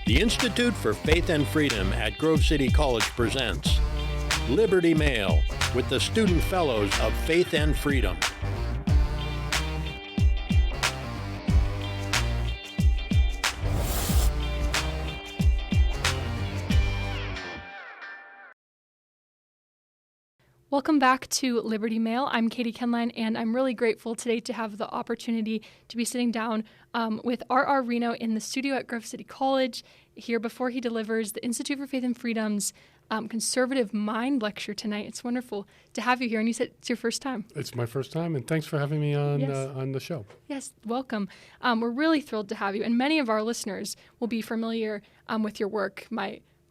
The Institute for Faith and Freedom at Grove City College presents Liberty Mail with the Student Fellows of Faith and Freedom. Welcome back to Liberty Mail. I'm Katie Kenline, and I'm really grateful today to have the opportunity to be sitting down with RR Reno in the studio at Grove City College here before he delivers the Institute for Faith and Freedom's Conservative Mind lecture tonight. It's wonderful to have you here, and you said it's your first time. It's my first time, and thanks for having me on the show. Yes, welcome. We're really thrilled to have you, and many of our listeners will be familiar with your work.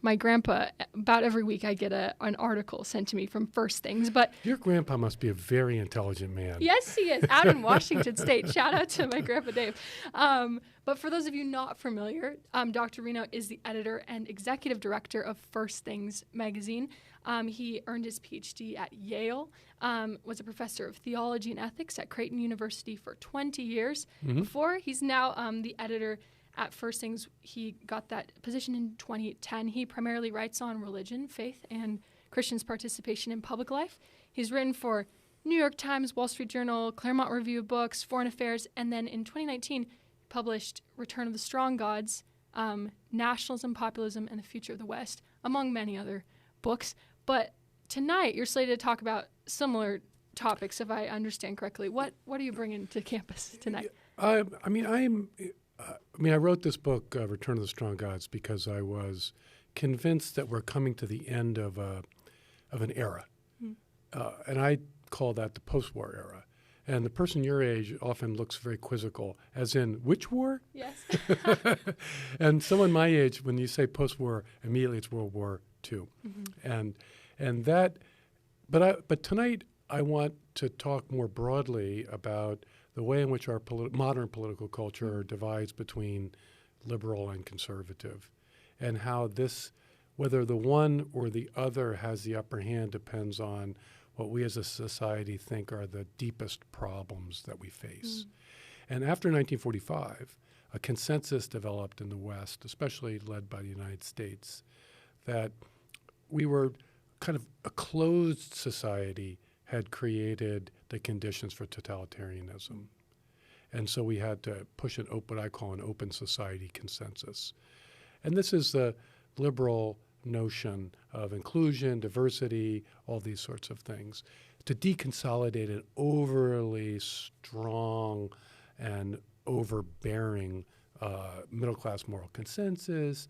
My grandpa, about every week I get an article sent to me from First Things. But your grandpa must be a very intelligent man. Yes, he is, out in Washington State. Shout out to my grandpa Dave. But for those of you not familiar, Dr. Reno is the editor and executive director of First Things magazine. He earned his PhD at Yale, was a professor of theology and ethics at Creighton University for 20 years. Before, he's now the editor at First Things. He got that position in 2010. He primarily writes on religion, faith, and Christians' participation in public life. He's written for New York Times, Wall Street Journal, Claremont Review of Books, Foreign Affairs, and then in 2019 published Return of the Strong Gods, Nationalism, Populism, and the Future of the West, among many other books. But tonight you're slated to talk about similar topics, if I understand correctly. What are you bringing to campus tonight? I wrote this book, Return of the Strong Gods, because I was convinced that we're coming to the end of an era. And I call that the post-war era. And the person your age often looks very quizzical, as in, which war? Yes. And someone my age, when you say post-war, immediately it's World War II. And that, but tonight I want to talk more broadly about the way in which our modern political culture divides between liberal and conservative, and how this, whether the one or the other has the upper hand, depends on what we as a society think are the deepest problems that we face. And after 1945, a consensus developed in the West, especially led by the United States, that we were kind of a closed society had created the conditions for totalitarianism. And so we had to push what I call an open society consensus. And this is the liberal notion of inclusion, diversity, all these sorts of things, to deconsolidate an overly strong and overbearing middle-class moral consensus.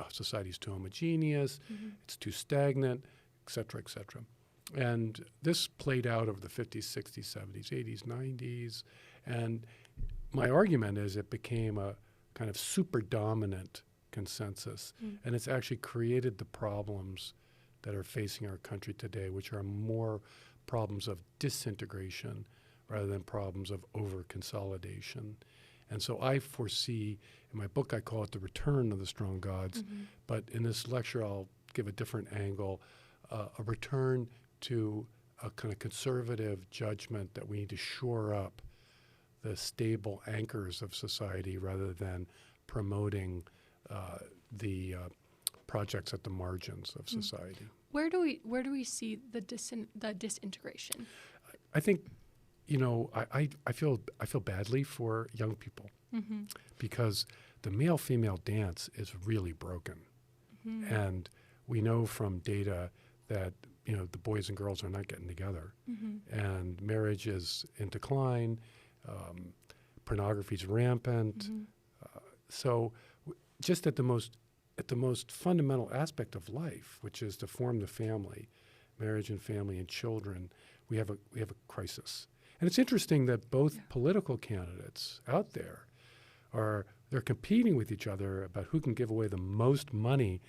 Society's too homogeneous, it's too stagnant, et cetera, et cetera. And this played out over the 50s, 60s, 70s, 80s, 90s. And my argument is it became a kind of super dominant consensus. And it's actually created the problems that are facing our country today, which are more problems of disintegration rather than problems of over-consolidation. And so I foresee, in my book I call it The Return of the Strong Gods, but in this lecture I'll give a different angle, a return to a kind of conservative judgment that we need to shore up the stable anchors of society rather than promoting the projects at the margins of society. Where do we see the disintegration? I think, I feel badly for young people because the male-female dance is really broken, and we know from data that the boys and girls are not getting together, and marriage is in decline. Pornography is rampant. So just at the most fundamental aspect of life, which is to form the family, marriage and family and children, we have a crisis. And it's interesting that both political candidates out there they're competing with each other about who can give away the most money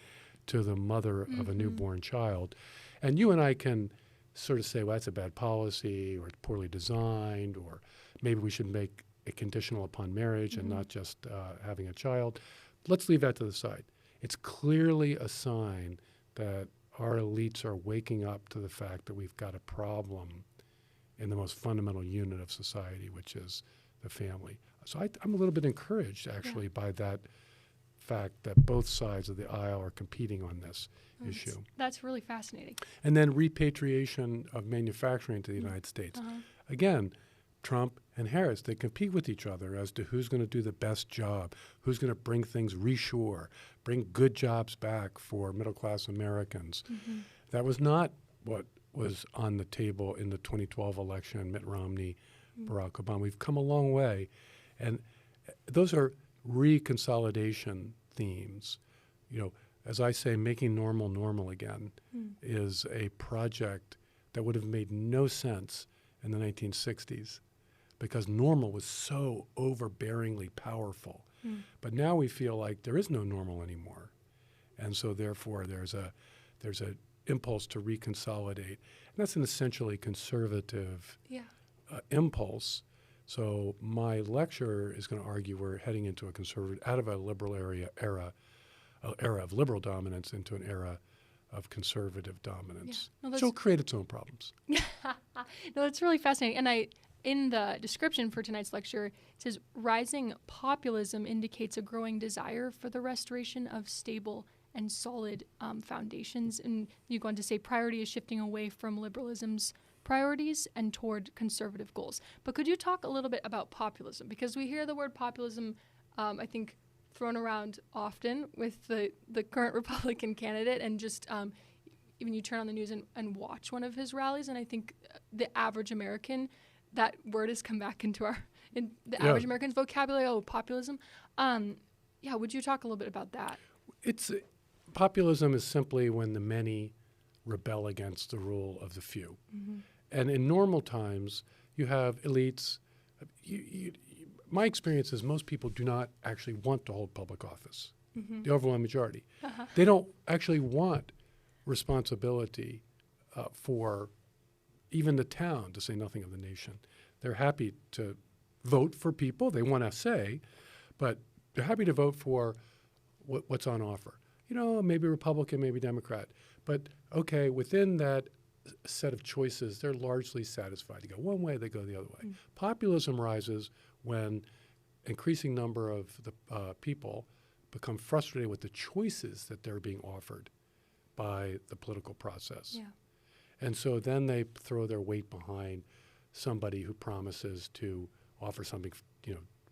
to the mother of a newborn child. And you and I can sort of say, well, that's a bad policy, or it's poorly designed, or maybe we should make it conditional upon marriage and not just having a child. Let's leave that to the side. It's clearly a sign that our elites are waking up to the fact that we've got a problem in the most fundamental unit of society, which is the family. So I'm a little bit encouraged, actually, by that fact that both sides of the aisle are competing on this issue. That's really fascinating. And then repatriation of manufacturing to the United States. Again, Trump and Harris, they compete with each other as to who's going to do the best job, who's going to bring things reshore, bring good jobs back for middle-class Americans. That was not what was on the table in the 2012 election, Mitt Romney, Barack Obama. We've come a long way. And those are reconsolidation themes. You know, as I say, making normal normal again is a project that would have made no sense in the 1960s because normal was so overbearingly powerful. But now we feel like there is no normal anymore. And so therefore there's a impulse to reconsolidate. And that's an essentially conservative impulse. So my lecture is going to argue we're heading into a conservative, out of a liberal era of liberal dominance into an era of conservative dominance. No, which will create its own problems. No, that's really fascinating. And in the description for tonight's lecture, it says, rising populism indicates a growing desire for the restoration of stable and solid foundations. And you go on to say priority is shifting away from liberalism's priorities and toward conservative goals. But could you talk a little bit about populism? Because we hear the word populism, I think, thrown around often with the current Republican candidate, and just even you turn on the news and watch one of his rallies, and I think the average American, that word has come back into average American's vocabulary. Oh, populism. Would you talk a little bit about that? Populism is simply when the many rebel against the rule of the few. And in normal times, you have elites. My experience is most people do not actually want to hold public office, the overwhelming majority. They don't actually want responsibility for even the town, to say nothing of the nation. They're happy to vote for people they want to say, but they're happy to vote for what's on offer. You know, maybe Republican, maybe Democrat. But, okay, within that set of choices, they're largely satisfied. They go one way, they go the other way. Populism rises when increasing number of the people become frustrated with the choices that they're being offered by the political process. And so then they throw their weight behind somebody who promises to offer something,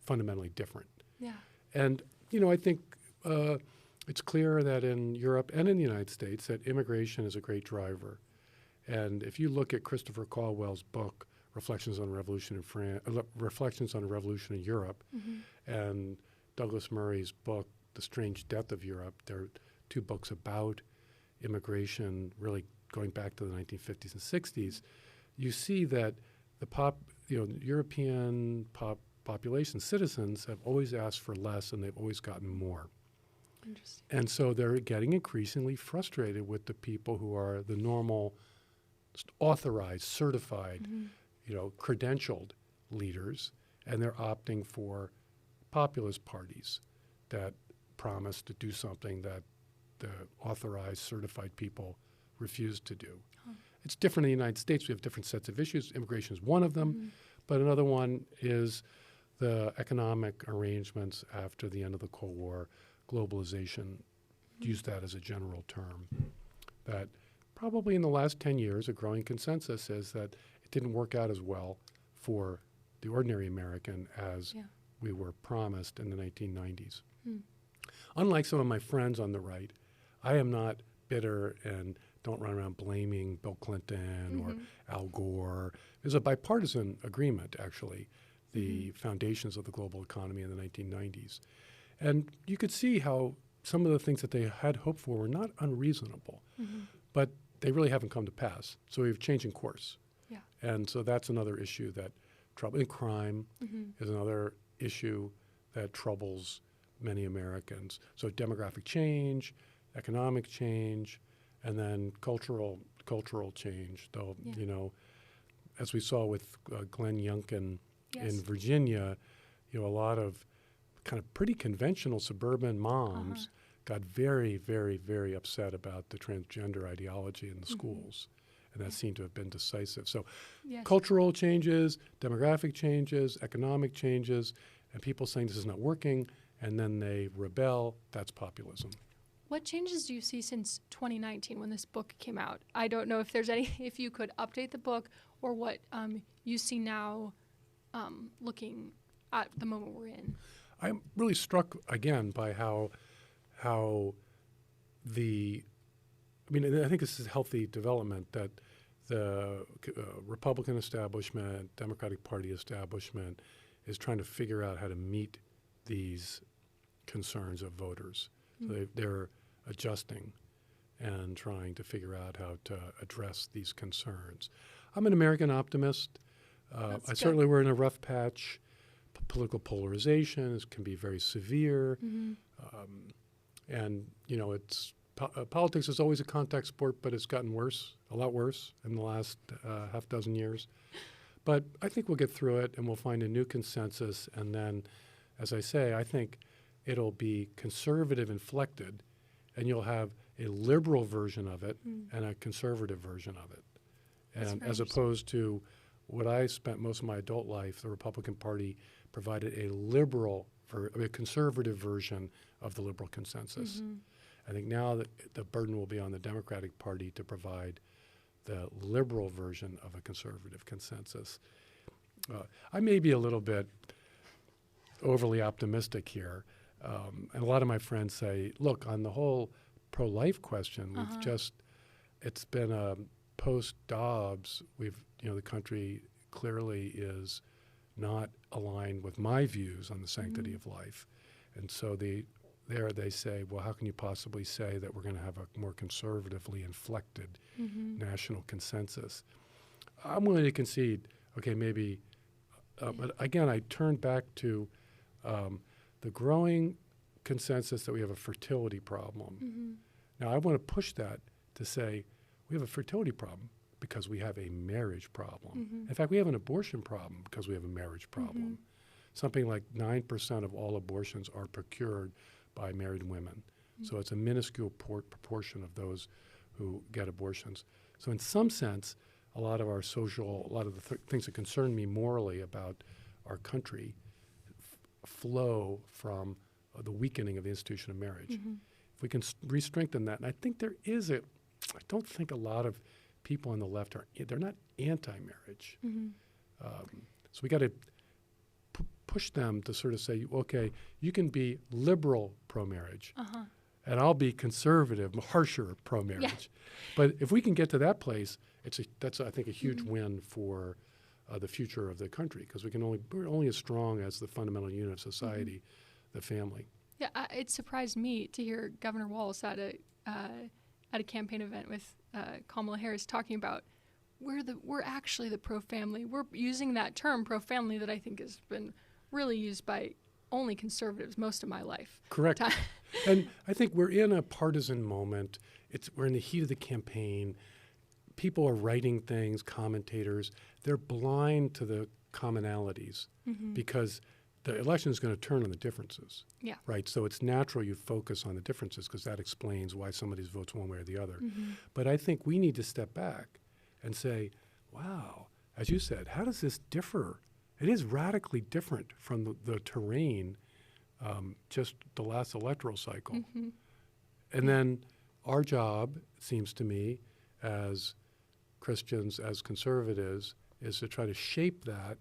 fundamentally different. And, I think it's clear that in Europe and in the United States that immigration is a great driver. And if you look at Christopher Caldwell's book, Reflections on a Revolution in Europe, and Douglas Murray's book, The Strange Death of Europe, they're two books about immigration, really going back to the 1950s and 60s. You see that European population, citizens, have always asked for less, and they've always gotten more. And so they're getting increasingly frustrated with the people who are the normal, authorized, certified, credentialed leaders, and they're opting for populist parties that promise to do something that the authorized, certified people refuse to do. It's different in the United States. We have different sets of issues. Immigration is one of them, but another one is the economic arrangements after the end of the Cold War, globalization, use that as a general term, that probably in the last 10 years, a growing consensus is that it didn't work out as well for the ordinary American as we were promised in the 1990s. Unlike some of my friends on the right, I am not bitter and don't run around blaming Bill Clinton or Al Gore. There's a bipartisan agreement, actually, the foundations of the global economy in the 1990s. And you could see how some of the things that they had hoped for were not unreasonable, but they really haven't come to pass. So we've changing course. And so that's another issue that and crime is another issue that troubles many Americans. So demographic change, economic change, and then cultural change. Though, as we saw with Glenn Youngkin in Virginia, a lot of kind of pretty conventional suburban moms got very, very, very upset about the transgender ideology in the schools. And that seemed to have been decisive. So cultural changes, demographic changes, economic changes, and people saying this is not working, and then they rebel. That's populism. What changes do you see since 2019 when this book came out? I don't know if there's any, if you could update the book or what you see now looking at the moment we're in. I'm really struck again by how I think this is healthy development that the Republican establishment, Democratic Party establishment is trying to figure out how to meet these concerns of voters. So they're adjusting and trying to figure out how to address these concerns. I'm an American optimist. Certainly we're in a rough patch. Political polarization can be very severe. And, it's politics is always a contact sport, but it's gotten worse, a lot worse in the last half dozen years. But I think we'll get through it and we'll find a new consensus. And then, as I say, I think it'll be conservative inflected, and you'll have a liberal version of it and a conservative version of it. And as opposed to what I spent most of my adult life, the Republican Party provided a conservative version of the liberal consensus. I think now that the burden will be on the Democratic Party to provide the liberal version of a conservative consensus. I may be a little bit overly optimistic here. And a lot of my friends say, look, on the whole pro-life question, it's been a post-Dobbs, the country clearly is not aligned with my views on the sanctity of life. And so they say, well, how can you possibly say that we're going to have a more conservatively inflected national consensus? I'm willing to concede, okay, maybe, but again, I turn back to the growing consensus that we have a fertility problem. Now, I want to push that to say we have a fertility problem because we have a marriage problem. In fact, we have an abortion problem because we have a marriage problem. Something like 9% of all abortions are procured by married women. So it's a minuscule proportion of those who get abortions. So in some sense, a lot of the things that concern me morally about our country flow from the weakening of the institution of marriage. If we can re-strengthen that, and I think I don't think a lot of people on the left they're not anti-marriage. So we got to push them to sort of say, okay, you can be liberal pro-marriage, and I'll be conservative, harsher pro-marriage. But if we can get to that place, that's I think a huge win for the future of the country, because we're only as strong as the fundamental unit of society, the family. Yeah, it surprised me to hear Governor Wallace at a campaign event with Kamala Harris talking about we're actually the pro-family. We're using that term pro-family that I think has been really used by only conservatives most of my life. Correct. And I think we're in a partisan moment. We're in the heat of the campaign. People are writing things, commentators. They're blind to the commonalities because the election is going to turn on the differences. Yeah. Right? So it's natural you focus on the differences because that explains why somebody votes one way or the other. But I think we need to step back and say, wow, as you said, how does this differ? It is radically different from the terrain just the last electoral cycle. And then our job, it seems to me, as Christians, as conservatives, is to try to shape that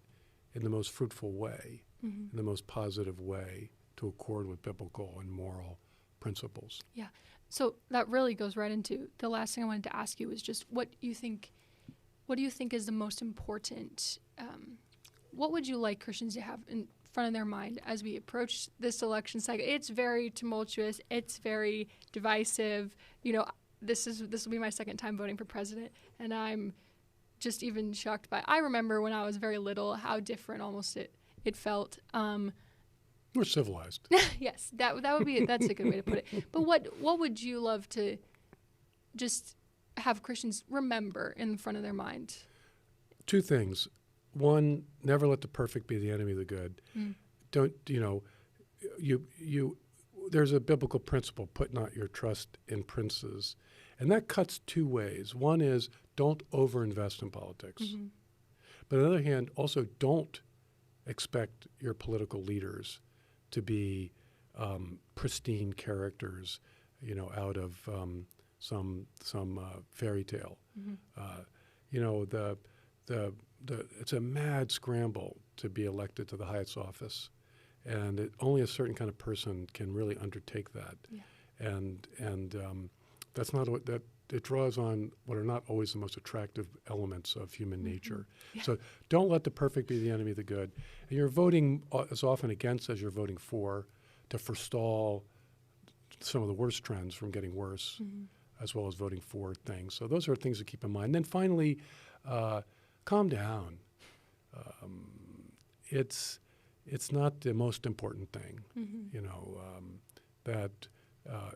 in the most fruitful way, in the most positive way, to accord with biblical and moral principles. Yeah. So that really goes right into the last thing I wanted to ask you was just what do you think is the most important, what would you like Christians to have in front of their mind as we approach this election cycle? It's very tumultuous. It's very divisive. This will be my second time voting for president, and I'm just even shocked by. I remember when I was very little how different almost it felt. We're civilized. Yes, that's a good way to put it. But what would you love to just have Christians remember in front of their mind? Two things. One, never let the perfect be the enemy of the good. Don't, there's a biblical principle, put not your trust in princes. And that cuts two ways. One is don't overinvest in politics. But on the other hand, also don't expect your political leaders to be pristine characters, out of some fairy tale. It's a mad scramble to be elected to the highest office, and only a certain kind of person can really undertake that. Yeah. And that's not what that. It draws on what are not always the most attractive elements of human nature. Yeah. So don't let the perfect be the enemy of the good. And you're voting as often against as you're voting for, to forestall some of the worst trends from getting worse, as well as voting for things. So those are things to keep in mind. And then finally, calm down. It's not the most important thing. That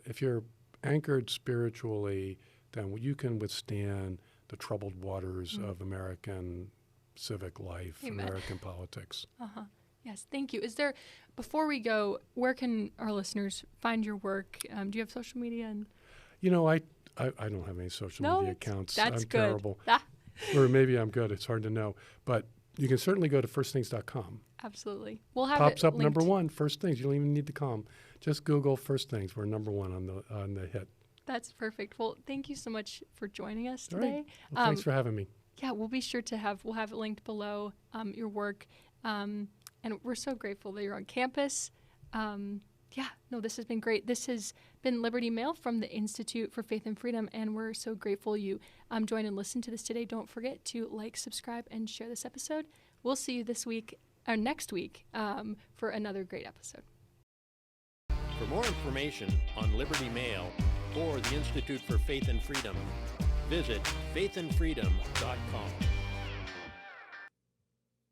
if you're anchored spiritually, then you can withstand the troubled waters of American civic life, Amen. American politics. Yes, thank you. Before we go, where can our listeners find your work? Do you have social media? I don't have any social media accounts. That's I'm good. terrible. Or maybe I'm good. It's hard to know. But you can certainly go to firstthings.com. Absolutely. We'll have Pops it up linked. number one, First Things. You don't even need to com. Just Google First Things. We're number one on the hit. That's perfect. Well, thank you so much for joining us All today. right. Well, thanks for having me. Yeah, we'll be sure to we'll have it linked below, your work. And we're so grateful that you're on campus. This has been great. This has been Liberty Mail from the Institute for Faith and Freedom, and we're so grateful you joined and listened to this today. Don't forget to like, subscribe, and share this episode. We'll see you next week for another great episode. For more information on Liberty Mail or the Institute for Faith and Freedom, visit faithandfreedom.com.